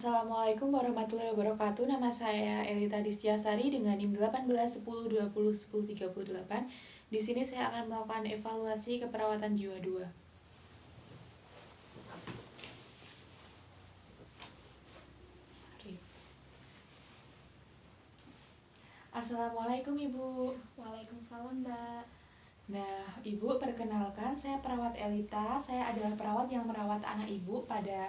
Assalamualaikum warahmatullahi wabarakatuh. Nama saya Elita Distiasari dengan NIM 18 10 20 10 38. Di sini saya akan melakukan evaluasi keperawatan jiwa 2. Assalamualaikum Ibu. Waalaikumsalam, Mbak. Nah, Ibu, perkenalkan saya perawat Elita. Saya adalah perawat yang merawat anak Ibu pada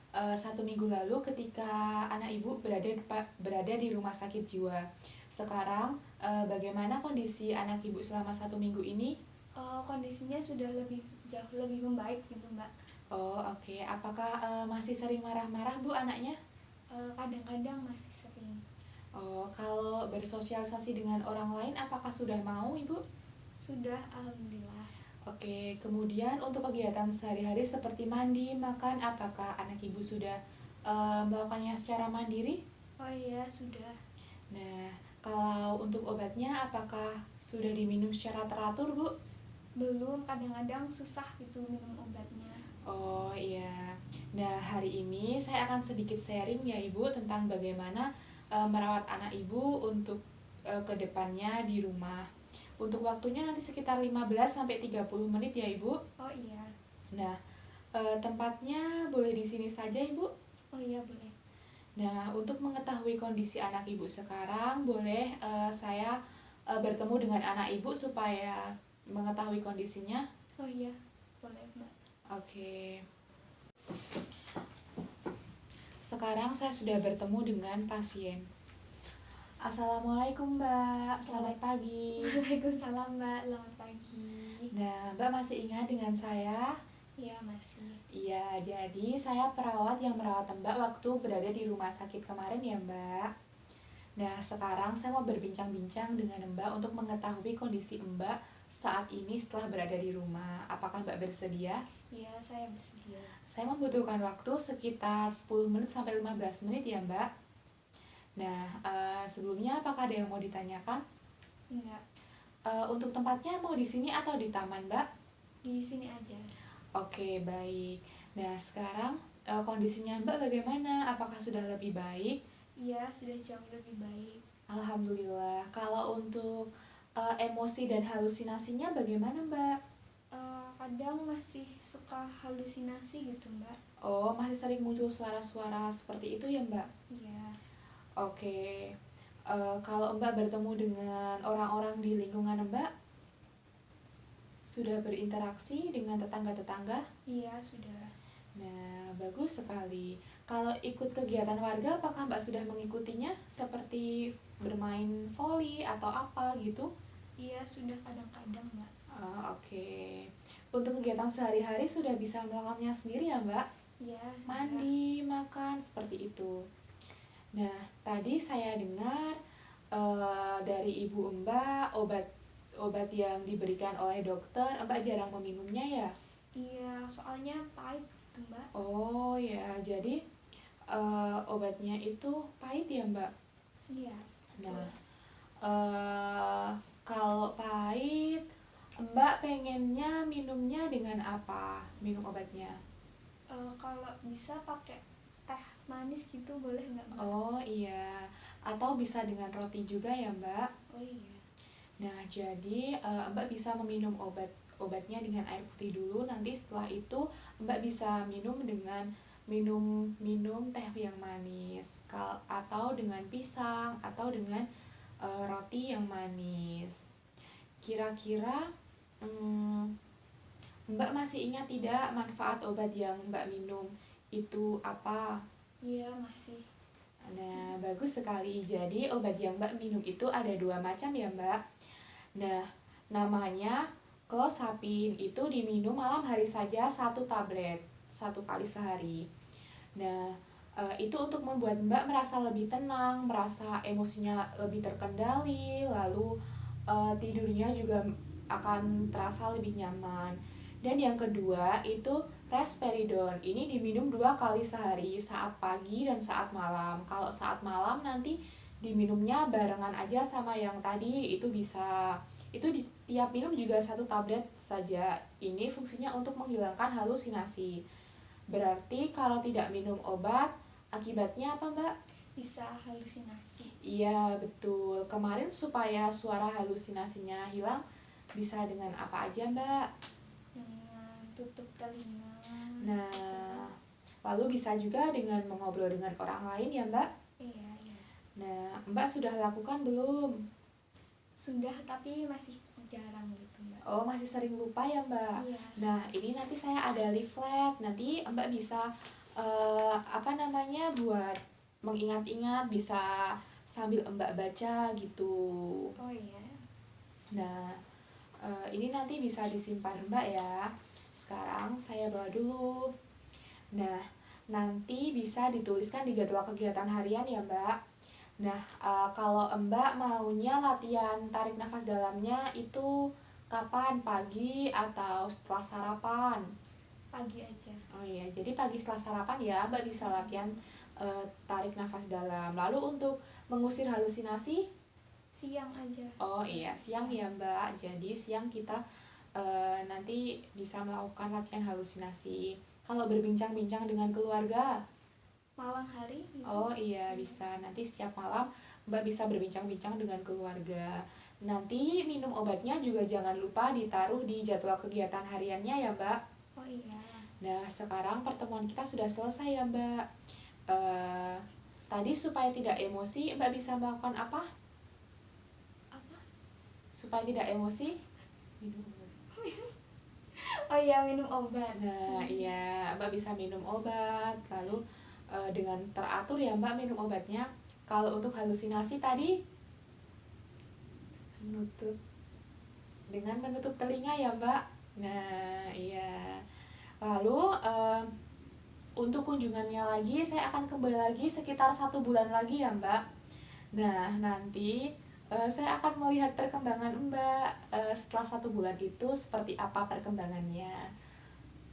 1 minggu lalu ketika anak Ibu berada di rumah sakit jiwa. Sekarang bagaimana kondisi anak Ibu selama 1 minggu ini? Kondisinya sudah jauh lebih membaik gitu, Mbak. Oh, oke. Apakah masih sering marah-marah Bu anaknya? Kadang-kadang masih sering. Oh, kalau bersosialisasi dengan orang lain apakah sudah mau Ibu? Sudah, alhamdulillah. Oke, kemudian untuk kegiatan sehari-hari seperti mandi, makan, apakah anak Ibu sudah melakukannya secara mandiri? Oh iya, sudah. Nah, kalau untuk obatnya apakah sudah diminum secara teratur, Bu? Belum, kadang-kadang susah gitu minum obatnya. Oh iya. Nah, hari ini saya akan sedikit sharing ya Ibu tentang bagaimana merawat anak Ibu untuk kedepannya di rumah. Untuk waktunya nanti sekitar 15 sampai 30 menit ya Ibu. Oh iya. Nah, tempatnya boleh di sini saja Ibu. Oh iya, boleh. Nah, untuk mengetahui kondisi anak Ibu sekarang, boleh saya bertemu dengan anak Ibu supaya mengetahui kondisinya. Oh iya, boleh, Mbak. Oke. Sekarang saya sudah bertemu dengan pasien. Assalamualaikum Mbak, selamat pagi. Waalaikumsalam, Mbak. Selamat pagi. Nah, Mbak masih ingat dengan saya? Iya, masih. Iya, jadi saya perawat yang merawat Mbak waktu berada di rumah sakit kemarin ya Mbak. Nah, sekarang saya mau berbincang-bincang dengan Mbak untuk mengetahui kondisi Mbak saat ini setelah berada di rumah. Apakah Mbak bersedia? Iya, saya bersedia. Saya membutuhkan waktu sekitar 10 menit sampai 15 menit ya Mbak. Nah, sebelumnya apakah ada yang mau ditanyakan? Enggak, Untuk tempatnya mau di sini atau di taman Mbak? di sini aja. Oke, baik. Nah, sekarang kondisinya Mbak bagaimana? Apakah sudah lebih baik? Iya, sudah jauh lebih baik. Alhamdulillah. Kalau untuk emosi dan halusinasinya bagaimana Mbak? Kadang masih suka halusinasi gitu, Mbak. Oh, masih sering muncul suara-suara seperti itu ya Mbak? Iya. Oke. Kalau Mbak bertemu dengan orang-orang di lingkungan Mbak, sudah berinteraksi dengan tetangga-tetangga? Iya, sudah. Nah, bagus sekali. Kalau ikut kegiatan warga, apakah Mbak sudah mengikutinya seperti bermain voli atau apa gitu? Iya, sudah kadang-kadang, Mbak. Oke. Untuk kegiatan sehari-hari sudah bisa melakukannya sendiri ya Mbak? Iya, sudah. Mandi, makan, seperti itu. Nah, tadi saya dengar dari Ibu Mbak obat yang diberikan oleh dokter, Mbak jarang meminumnya ya? Iya, soalnya pahit gitu, Mbak. Oh ya, jadi obatnya itu pahit ya Mbak? Iya. Nah, kalau pahit, Mbak pengennya minumnya dengan apa? Minum obatnya? Kalau bisa pakai teh manis gitu boleh nggak, Mbak? Oh iya, atau bisa dengan roti juga ya Mbak? Oh iya. Nah, jadi Mbak bisa meminum obatnya dengan air putih dulu. Nanti setelah itu Mbak bisa minum teh yang manis, atau dengan pisang, atau dengan roti yang manis. Kira-kira Mbak masih ingat tidak manfaat obat yang Mbak minum itu apa? Iya, masih. Nah, bagus sekali. Jadi obat yang Mbak minum itu ada 2 macam ya Mbak. Nah, namanya clozapine, itu diminum malam hari saja 1 tablet 1 kali sehari. Nah, itu untuk membuat Mbak merasa lebih tenang, merasa emosinya lebih terkendali, lalu tidurnya juga akan terasa lebih nyaman. Dan yang kedua itu risperidon. Ini diminum 2 kali sehari, saat pagi dan saat malam. Kalau saat malam nanti diminumnya barengan aja sama yang tadi, itu bisa. Itu di tiap minum juga 1 tablet saja. Ini fungsinya untuk menghilangkan halusinasi. Berarti kalau tidak minum obat, Akibatnya apa, Mbak? Bisa halusinasi. Iya, betul. Kemarin supaya suara halusinasinya hilang, bisa dengan apa aja, Mbak? Dengan tutup telinga. Nah, lalu bisa juga dengan mengobrol dengan orang lain ya, Mbak? Iya, iya. Nah, Mbak sudah lakukan belum? Sudah, tapi masih jarang gitu, Mbak. Oh, masih sering lupa ya, Mbak? Iya. Nah, ini nanti saya ada leaflet. Nanti Mbak bisa buat mengingat-ingat, bisa sambil Mbak baca gitu. Oh iya. Nah, ini nanti bisa disimpan Mbak ya. Sekarang saya bawa dulu. Nah, nanti bisa dituliskan di jadwal kegiatan harian ya, Mbak. Nah, kalau Mbak maunya latihan tarik nafas dalamnya itu kapan? Pagi atau setelah sarapan? Pagi aja. Oh iya, jadi pagi setelah sarapan ya, Mbak bisa latihan tarik nafas dalam. Lalu untuk mengusir halusinasi? Siang aja. Oh iya, siang ya, Mbak. Jadi siang kita nanti bisa melakukan latihan halusinasi. Kalau berbincang-bincang dengan keluarga? Malam hari gitu. Oh iya, bisa. Nanti setiap malam Mbak bisa berbincang-bincang dengan keluarga. Nanti minum obatnya juga jangan lupa ditaruh di jadwal kegiatan hariannya ya, Mbak. Oh iya. Nah, sekarang pertemuan kita sudah selesai ya, Mbak. Tadi supaya tidak emosi, Mbak bisa melakukan apa? Apa? Supaya tidak emosi, minum obat. Oh iya, minum obat. Nah, iya, Mbak bisa minum obat, lalu dengan teratur ya, Mbak, minum obatnya. Kalau untuk halusinasi tadi, menutup telinga ya, Mbak. Nah, iya. Lalu untuk kunjungannya lagi, saya akan kembali lagi sekitar 1 bulan lagi ya, Mbak. Nah, nanti saya akan melihat perkembangan Mbak setelah 1 bulan itu seperti apa perkembangannya.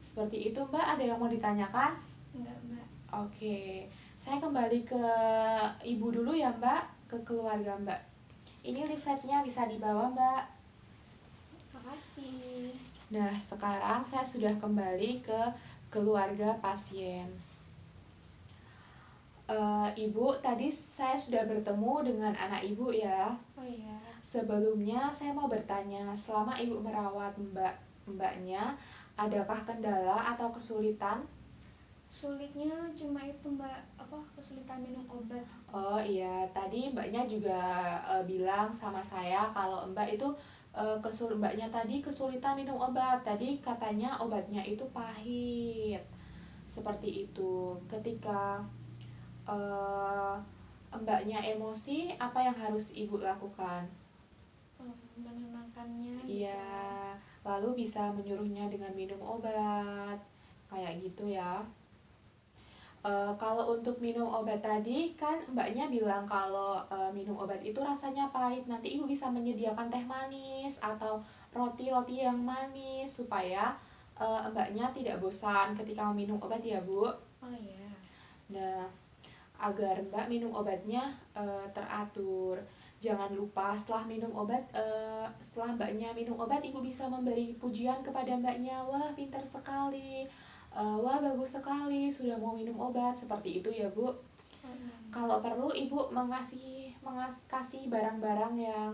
Seperti itu, Mbak. Ada yang mau ditanyakan? Enggak, Mbak. Oke, saya kembali ke Ibu dulu ya, Mbak, ke keluarga Mbak. Ini leafletnya bisa dibawa, Mbak. Makasih. Nah, sekarang saya sudah kembali ke keluarga pasien. Ibu, tadi saya sudah bertemu dengan anak Ibu ya. Oh iya. Sebelumnya saya mau bertanya, selama Ibu merawat mbaknya, adakah kendala atau kesulitan? Sulitnya cuma itu, Mbak, kesulitan minum obat. Oh iya, tadi mbaknya juga bilang sama saya kalau mbak itu mbaknya tadi kesulitan minum obat. Tadi katanya obatnya itu pahit. Seperti itu. Ketika mbaknya emosi, apa yang harus ibu lakukan? Menenangkannya gitu. Iya, lalu bisa menyuruhnya dengan minum obat, kayak gitu ya. Kalau untuk minum obat tadi kan mbaknya bilang kalau minum obat itu rasanya pahit. Nanti ibu bisa menyediakan teh manis atau roti-roti yang manis supaya mbaknya tidak bosan ketika minum obat ya, Bu. Oh iya. Nah, agar mbak minum obatnya teratur. Jangan lupa setelah mbaknya minum obat, ibu bisa memberi pujian kepada mbaknya. Wah, pintar sekali. Wah, bagus sekali sudah mau minum obat. Seperti itu ya, Bu. Kalau perlu ibu kasih barang-barang yang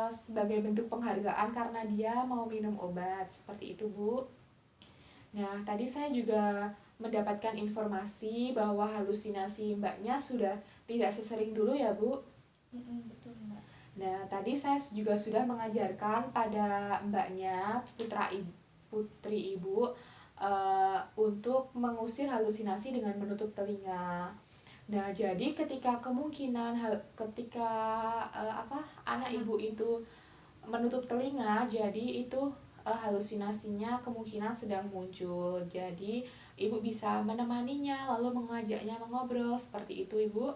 sebagai bentuk penghargaan karena dia mau minum obat. Seperti itu, Bu. Nah, tadi saya juga mendapatkan informasi bahwa halusinasi mbaknya sudah tidak sesering dulu ya, Bu. Betul, Mbak. Nah, tadi saya juga sudah mengajarkan pada mbaknya, putri ibu, untuk mengusir halusinasi dengan menutup telinga. Nah, jadi ketika anak ibu itu menutup telinga, jadi itu halusinasinya kemungkinan sedang muncul. Jadi ibu bisa menemaninya lalu mengajaknya mengobrol seperti itu, Ibu.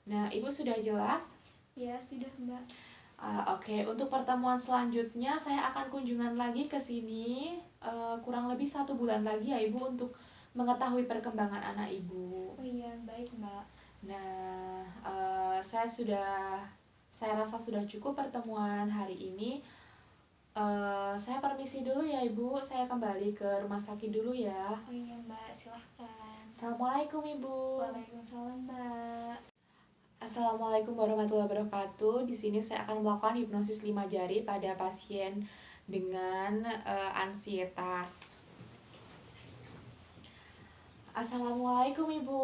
Nah, ibu sudah jelas? Ya, sudah, Mbak. Oke, untuk pertemuan selanjutnya saya akan kunjungan lagi ke sini kurang lebih 1 bulan lagi ya, Ibu, untuk mengetahui perkembangan anak Ibu. Oh iya, baik, Mbak. Nah, saya rasa sudah cukup pertemuan hari ini. Saya permisi dulu ya, Ibu. Saya kembali ke rumah sakit dulu ya. Oh iya, Mbak, silahkan. Assalamualaikum Ibu. Waalaikumsalam, Mbak. Assalamualaikum warahmatullahi wabarakatuh. Di sini saya akan melakukan hipnosis 5 jari pada pasien dengan ansietas. Assalamualaikum Ibu.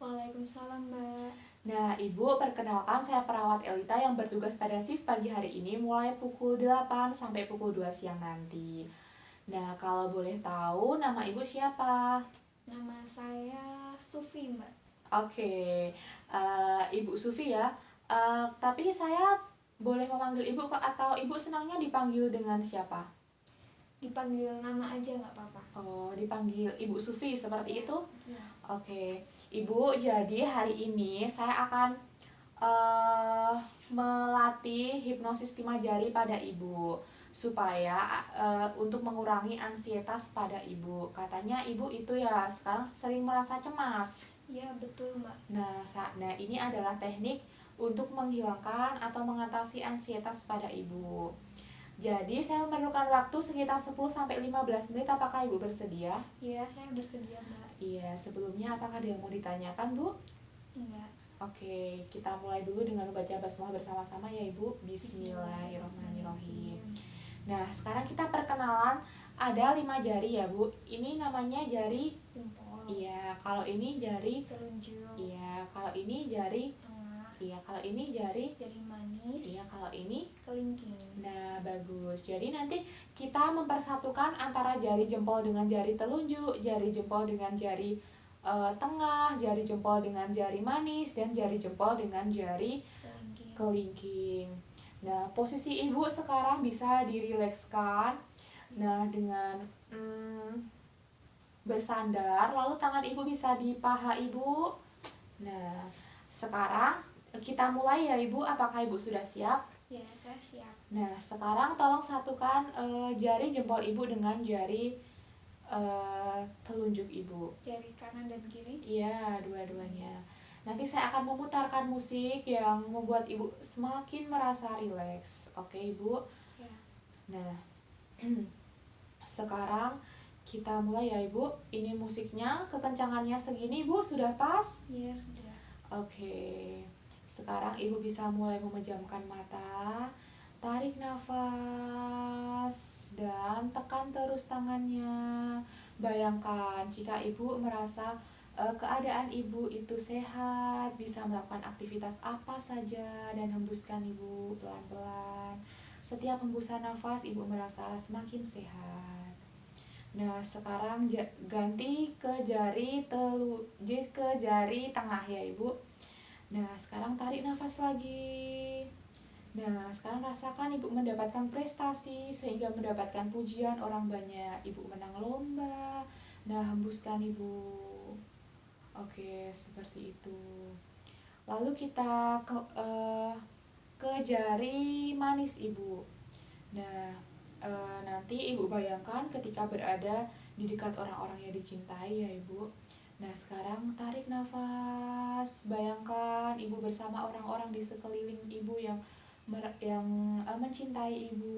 Waalaikumsalam, Mbak. Nah, Ibu, perkenalkan saya perawat Elita yang bertugas pada shift pagi hari ini mulai pukul 8 sampai pukul 2 siang nanti. Nah, kalau boleh tahu nama Ibu siapa? Nama saya Sufi, Mbak. Oke, Ibu Sufi ya. Tapi saya boleh memanggil Ibu atau Ibu senangnya dipanggil dengan siapa? Dipanggil nama aja nggak apa-apa. Oh, dipanggil Ibu Sufi seperti itu? Ya. Oke, Ibu, jadi hari ini saya akan melatih hipnosis 5 jari pada Ibu supaya untuk mengurangi ansietas pada Ibu. Katanya Ibu itu ya sekarang sering merasa cemas. Iya, betul, Mbak. Nah, ini adalah teknik untuk menghilangkan atau mengatasi ansietas pada Ibu. Jadi, saya memerlukan waktu sekitar 10-15 menit. Apakah Ibu bersedia? Iya, saya bersedia, Mbak. Iya, sebelumnya apakah ada yang mau ditanyakan, Bu? Enggak. Oke, kita mulai dulu dengan membaca basmalah bersama-sama ya Ibu. Bismillahirrahmanirrahim. Nah, sekarang kita perkenalan. Ada 5 jari ya Bu. Ini namanya jari Jempol. Iya, kalau ini jari Telunjuk. Iya, kalau ini jari Tengah. Iya, kalau ini jari Jari manis. Iya, kalau ini Kelingking. Nah, bagus. Jadi nanti kita mempersatukan antara jari jempol dengan jari telunjuk, jari jempol dengan jari tengah, jari jempol dengan jari manis, dan jari jempol dengan jari Kelingking. kelingking. Nah, posisi Ibu sekarang bisa dirilekskan. Nah, dengan bersandar, lalu tangan Ibu bisa di paha Ibu. Nah, sekarang kita mulai ya Ibu. Apakah Ibu sudah siap? Ya, saya siap. Nah, sekarang tolong satukan jari jempol Ibu dengan jari telunjuk Ibu. Jari kanan dan kiri. Iya, dua-duanya. Nanti saya akan memutarkan musik yang membuat Ibu semakin merasa rileks. Oke, Ibu? Ya. Nah, sekarang kita mulai ya, Ibu. Ini musiknya, kekencangannya segini, Ibu, sudah pas? Iya, sudah. Oke. Sekarang Ibu bisa mulai memejamkan mata. Tarik nafas dan tekan terus tangannya. Bayangkan jika Ibu merasa keadaan Ibu itu sehat, bisa melakukan aktivitas apa saja, dan hembuskan Ibu pelan-pelan. Setiap hembusan nafas Ibu merasa semakin sehat. Nah, sekarang ganti ke jari tengah ya Ibu. Nah, sekarang tarik nafas lagi. Nah, sekarang rasakan Ibu mendapatkan prestasi sehingga mendapatkan pujian orang banyak. Ibu menang lomba. Nah, hembuskan Ibu. Oke, seperti itu. Lalu kita ke jari manis Ibu. Nah, nanti Ibu bayangkan ketika berada di dekat orang-orang yang dicintai ya Ibu. Nah, sekarang tarik nafas. Bayangkan Ibu bersama orang-orang di sekeliling Ibu yang mencintai Ibu.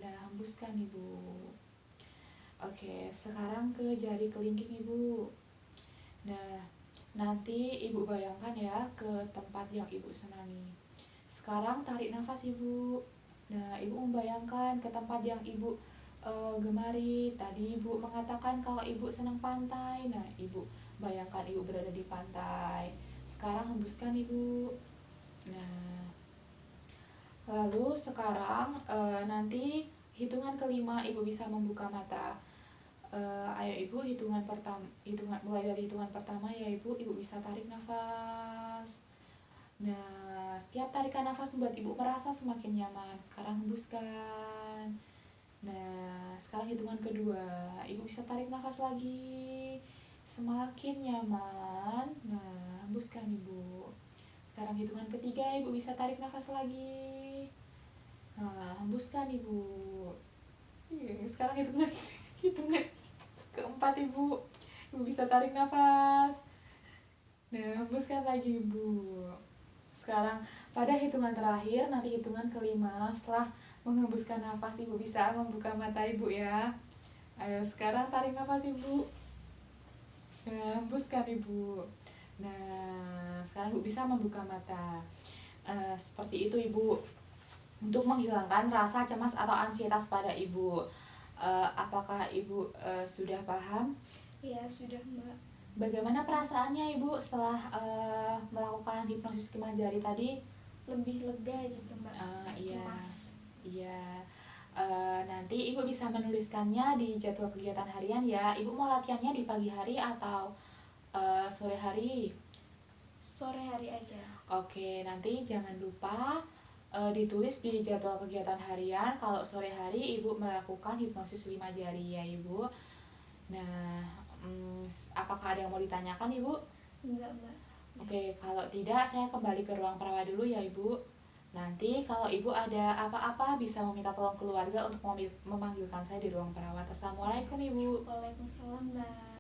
Nah, hembuskan Ibu. Oke, sekarang ke jari kelingking Ibu. Nah, nanti Ibu bayangkan ya ke tempat yang Ibu senangi. Sekarang tarik nafas Ibu. Nah, Ibu membayangkan ke tempat yang Ibu gemari. Tadi Ibu mengatakan kalau Ibu senang pantai. Nah, Ibu bayangkan Ibu berada di pantai. Sekarang hembuskan Ibu. Nah, lalu sekarang nanti hitungan kelima Ibu bisa membuka mata. Ayo Ibu, mulai dari hitungan pertama ya Ibu. Ibu bisa tarik nafas. Nah, setiap tarikan nafas membuat Ibu merasa semakin nyaman. Sekarang hembuskan. Nah, sekarang hitungan kedua. Ibu bisa tarik nafas lagi. Semakin nyaman. Nah, hembuskan Ibu. Sekarang hitungan ketiga, Ibu bisa tarik nafas lagi. Nah, hembuskan Ibu. Sekarang hitungan keempat Ibu. Ibu bisa tarik nafas. Nah, hembuskan lagi Ibu. Sekarang pada hitungan terakhir, nanti hitungan kelima, setelah menghembuskan nafas Ibu bisa membuka mata Ibu ya. Ayo sekarang tarik nafas Ibu. Menghembuskan Ibu. Nah, sekarang Ibu bisa membuka mata. Seperti itu Ibu. Untuk menghilangkan rasa cemas atau ansietas pada Ibu. Apakah Ibu sudah paham? Iya, sudah Mbak. Bagaimana perasaannya Ibu setelah melakukan hipnosis Kimajari tadi? Lebih lega gitu Mbak. Iya, Cemas. iya. Nanti Ibu bisa menuliskannya di jadwal kegiatan harian ya. Ibu mau latihannya di pagi hari atau sore hari? Sore hari aja. Oke, nanti jangan lupa ditulis di jadwal kegiatan harian kalau sore hari Ibu melakukan hipnosis 5 jari ya Ibu. Nah, apakah ada yang mau ditanyakan Ibu? Enggak Mbak. Oke, kalau tidak saya kembali ke ruang perawat dulu ya Ibu. Nanti kalau Ibu ada apa-apa bisa meminta tolong keluarga untuk memanggilkan saya di ruang perawat. Assalamualaikum Ibu. Waalaikumsalam Mbak.